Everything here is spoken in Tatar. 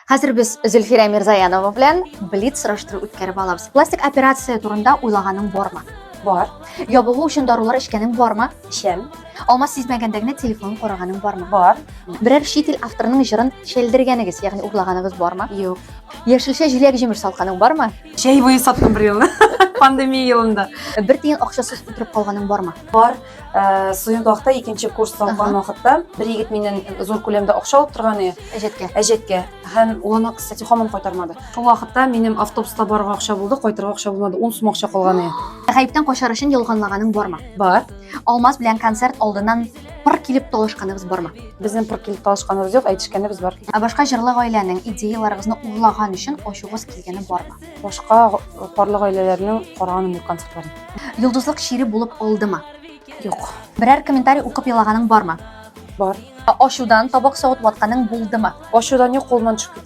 Хәзер без Зөлфира Мирзаянова белән блиц сораштыру үткәреп алабыз. Пластик операция турында уйлаганың бармы? Бар. Ябылу өчен дарулар эчкәнең бармы? Ишәм. Алмас сизмәгәндә телефонын караганың бармы? Бар. Берәр чит ил авторының җырын чәлдергәнегез, ягъни урлаганыгыз бармы? Юк. Яшелчә җиләк җимеш салканың бармы? Чәй буе саттым bir елны. Пандемия елында. Бер тиен акчасыз утырып калганың бармы? Бар. Студент вакытта икенче курс укыган вакытта бер егет миннән зур күләмдә акча алып торган Әҗәткә. әҗәткә. Һәм ул аны, кстати, һаман кайтармады. Шул вакытта минем автобуста барырга акча булды, кайтырга акча булмады. 10 сум акча калган. Гаептән качар өчен ялганлаганың бармы? Бар. Алмаз белән концерт алдыннан пыр килеп талашканыгыз бармы? Безнең пыр килеп талашканыбыз юк, әйтешкәнебез бар. Башка җырлы гаиләнең идеяларыгызны урлаган өчен ачугыз килгәне бармы? Башка парлы гаиләләрнең караганым юк концертларын. Йолдызлык шире булып алдымы? Юк. Берәр комментарий укып елаганың бармы? Бар. Ашудан табак савыт ватканың булдымы? Ачудан юк, кулдан төшеп китә.